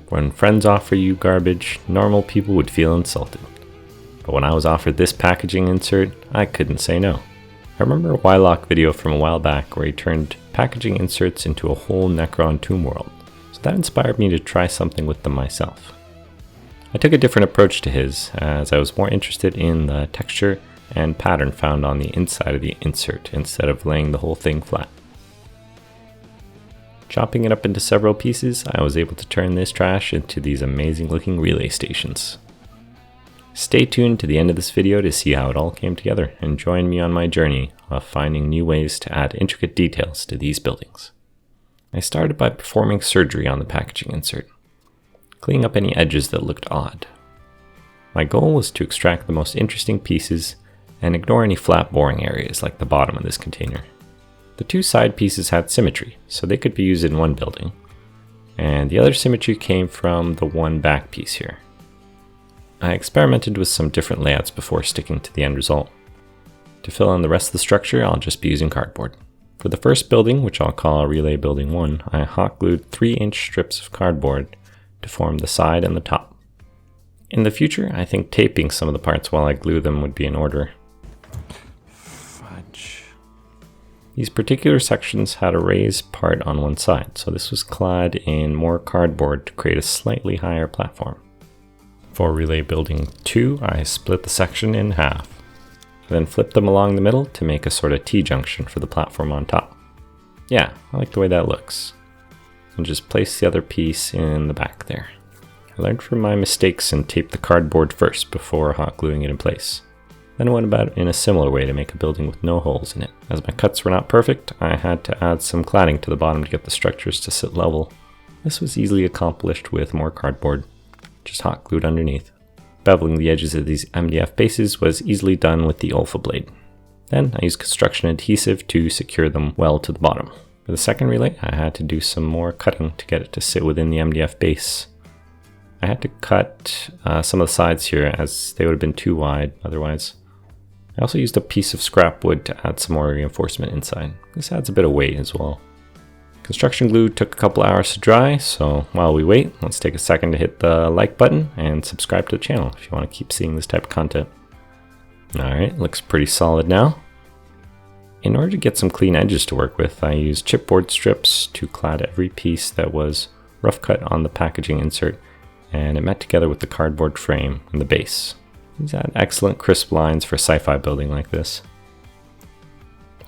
When friends offer you garbage, normal people would feel insulted. But when I was offered this packaging insert, I couldn't say no. I remember a Wyloch video from a while back where he turned packaging inserts into a whole Necron tomb world, so that inspired me to try something with them myself. I took a different approach to his, as I was more interested in the texture and pattern found on the inside of the insert instead of laying the whole thing flat. Chopping it up into several pieces, I was able to turn this trash into these amazing looking relay stations. Stay tuned to the end of this video to see how it all came together and join me on my journey of finding new ways to add intricate details to these buildings. I started by performing surgery on the packaging insert, cleaning up any edges that looked odd. My goal was to extract the most interesting pieces and ignore any flat boring areas like the bottom of this container. The two side pieces had symmetry, so they could be used in one building, and the other symmetry came from the one back piece here. I experimented with some different layouts before sticking to the end result. To fill in the rest of the structure, I'll just be using cardboard. For the first building, which I'll call Relay Building 1, I hot glued 3-inch strips of cardboard to form the side and the top. In the future, I think taping some of the parts while I glue them would be in order. Fudge. These particular sections had a raised part on one side, so this was clad in more cardboard to create a slightly higher platform. For Relay Building 2, I split the section in half. I then flipped them along the middle to make a sort of T-junction for the platform on top. Yeah, I like the way that looks. And just place the other piece in the back there. I learned from my mistakes and taped the cardboard first before hot gluing it in place. Then I went about it in a similar way to make a building with no holes in it. As my cuts were not perfect, I had to add some cladding to the bottom to get the structures to sit level. This was easily accomplished with more cardboard, just hot glued underneath. Beveling the edges of these MDF bases was easily done with the Olfa blade. Then I used construction adhesive to secure them well to the bottom. For the second relay, I had to do some more cutting to get it to sit within the MDF base. I had to cut some of the sides here as they would have been too wide otherwise. I also used a piece of scrap wood to add some more reinforcement inside. This adds a bit of weight as well. Construction glue took a couple hours to dry, so while we wait, let's take a second to hit the like button and subscribe to the channel if you want to keep seeing this type of content. Alright, looks pretty solid now. In order to get some clean edges to work with, I used chipboard strips to clad every piece that was rough cut on the packaging insert, and it met together with the cardboard frame and the base. These add excellent crisp lines for sci-fi building like this.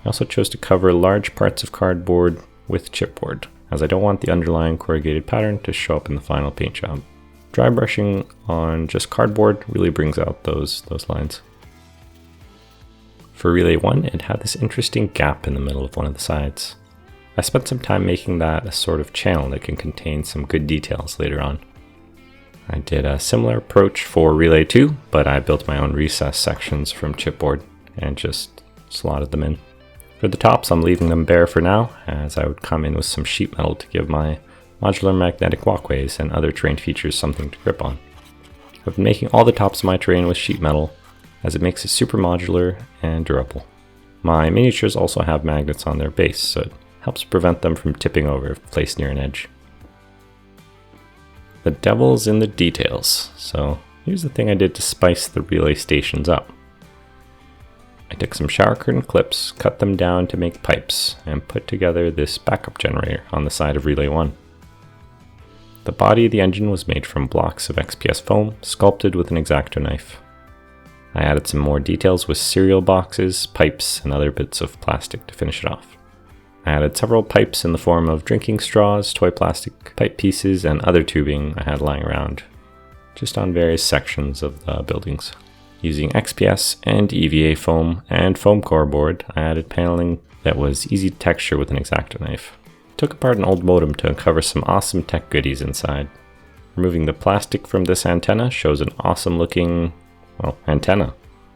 I also chose to cover large parts of cardboard with chipboard, as I don't want the underlying corrugated pattern to show up in the final paint job. Dry brushing on just cardboard really brings out those lines. For Relay 1, it had this interesting gap in the middle of one of the sides. I spent some time making that a sort of channel that can contain some good details later on. I did a similar approach for Relay 2, but I built my own recess sections from chipboard and just slotted them in. For the tops, I'm leaving them bare for now, as I would come in with some sheet metal to give my modular magnetic walkways and other terrain features something to grip on. I've been making all the tops of my terrain with sheet metal, as it makes it super modular and durable. My miniatures also have magnets on their base, so it helps prevent them from tipping over if placed near an edge. The devil's in the details, so here's the thing I did to spice the relay stations up. I took some shower curtain clips, cut them down to make pipes, and put together this backup generator on the side of Relay 1. The body of the engine was made from blocks of XPS foam, sculpted with an X-Acto knife. I added some more details with cereal boxes, pipes, and other bits of plastic to finish it off. I added several pipes in the form of drinking straws, toy plastic pipe pieces, and other tubing I had lying around, just on various sections of the buildings. Using XPS and EVA foam and Foamcore board, I added paneling that was easy to texture with an X-Acto knife. Took apart an old modem to uncover some awesome tech goodies inside. Removing the plastic from this antenna shows an awesome looking, antenna.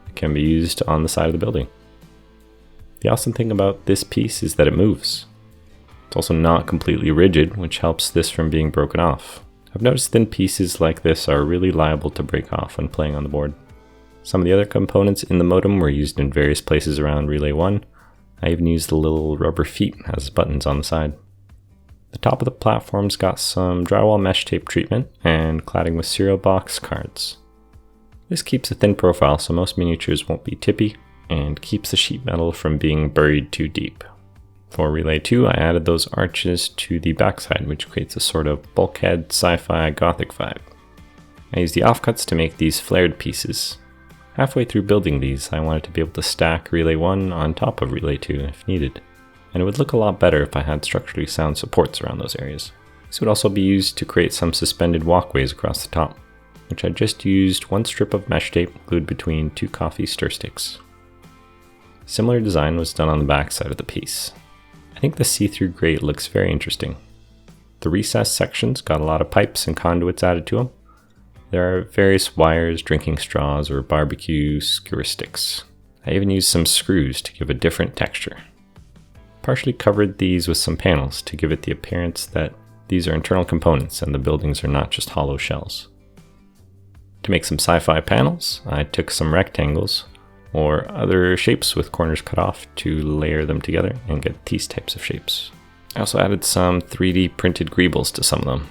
It can be used on the side of the building. The awesome thing about this piece is that it moves. It's also not completely rigid, which helps this from being broken off. I've noticed thin pieces like this are really liable to break off when playing on the board. Some of the other components in the modem were used in various places around Relay 1. I even used the little rubber feet as buttons on the side. The top of the platform's got some drywall mesh tape treatment and cladding with cereal box cards. This keeps a thin profile so most miniatures won't be tippy, and keeps the sheet metal from being buried too deep. For Relay 2, I added those arches to the backside, which creates a sort of bulkhead sci-fi gothic vibe. I used the offcuts to make these flared pieces. Halfway through building these, I wanted to be able to stack Relay 1 on top of Relay 2 if needed, and it would look a lot better if I had structurally sound supports around those areas. This would also be used to create some suspended walkways across the top, which I just used one strip of mesh tape glued between 2 coffee stir sticks. Similar design was done on the back side of the piece. I think the see-through grate looks very interesting. The recessed sections got a lot of pipes and conduits added to them. There are various wires, drinking straws, or barbecue skewer sticks. I even used some screws to give a different texture. Partially covered these with some panels to give it the appearance that these are internal components and the buildings are not just hollow shells. To make some sci-fi panels, I took some rectangles or other shapes with corners cut off to layer them together and get these types of shapes. I also added some 3D printed greebles to some of them.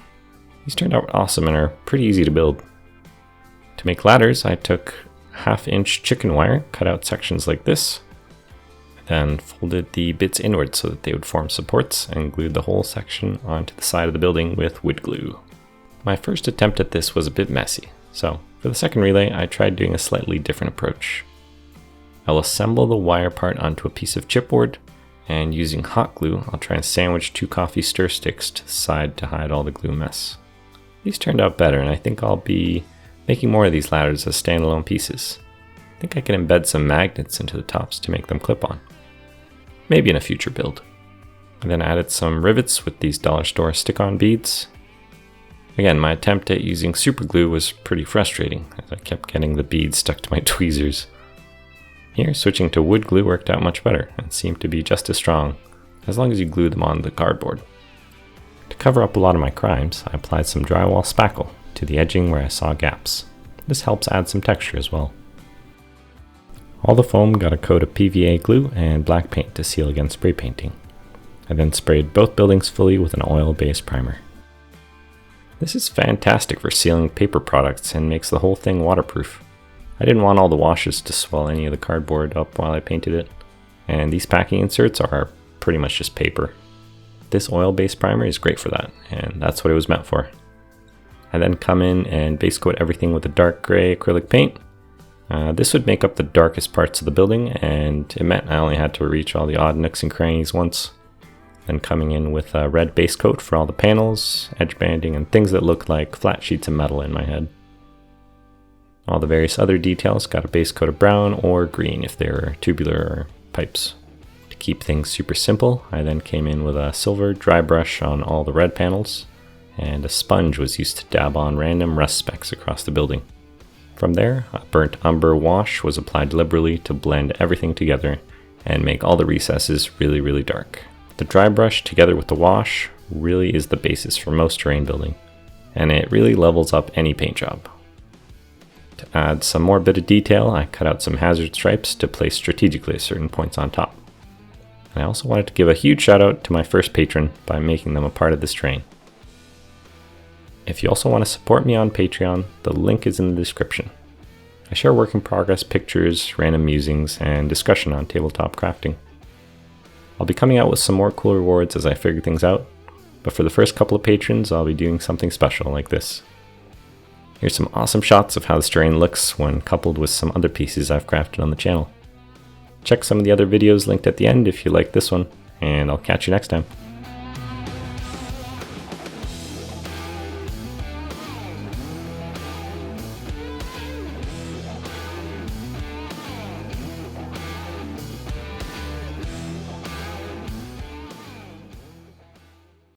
These turned out awesome and are pretty easy to build. To make ladders, I took 1/2-inch chicken wire, cut out sections like this, then folded the bits inward so that they would form supports and glued the whole section onto the side of the building with wood glue. My first attempt at this was a bit messy, so for the second relay I tried doing a slightly different approach. I'll assemble the wire part onto a piece of chipboard, and using hot glue I'll try and sandwich 2 coffee stir sticks to the side to hide all the glue mess. These turned out better, and I think I'll be making more of these ladders as standalone pieces. I think I can embed some magnets into the tops to make them clip on. Maybe in a future build. I then added some rivets with these dollar store stick-on beads. Again, my attempt at using super glue was pretty frustrating, as I kept getting the beads stuck to my tweezers. Here, switching to wood glue worked out much better and seemed to be just as strong, as long as you glue them on the cardboard. To cover up a lot of my crimes, I applied some drywall spackle to the edging where I saw gaps. This helps add some texture as well. All the foam got a coat of PVA glue and black paint to seal against spray painting. I then sprayed both buildings fully with an oil-based primer. This is fantastic for sealing paper products and makes the whole thing waterproof. I didn't want all the washes to swell any of the cardboard up while I painted it, and these packing inserts are pretty much just paper. This oil-based primer is great for that, and that's what it was meant for. I then come in and base coat everything with a dark gray acrylic paint. This would make up the darkest parts of the building, and it meant I only had to reach all the odd nooks and crannies once. Then coming in with a red base coat for all the panels, edge banding, and things that look like flat sheets of metal in my head. All the various other details got a base coat of brown or green if they were tubular pipes. To keep things super simple, I then came in with a silver dry brush on all the red panels, and a sponge was used to dab on random rust specks across the building. From there, a burnt umber wash was applied liberally to blend everything together and make all the recesses really, really dark. The dry brush together with the wash really is the basis for most terrain building, and it really levels up any paint job. To add some more bit of detail, I cut out some hazard stripes to place strategically at certain points on top. And I also wanted to give a huge shout out to my first patron by making them a part of this terrain. If you also want to support me on Patreon, the link is in the description. I share work in progress pictures, random musings, and discussion on tabletop crafting. I'll be coming out with some more cool rewards as I figure things out, but for the first couple of patrons, I'll be doing something special like this. Here's some awesome shots of how this terrain looks when coupled with some other pieces I've crafted on the channel. Check some of the other videos linked at the end if you like this one, and I'll catch you next time.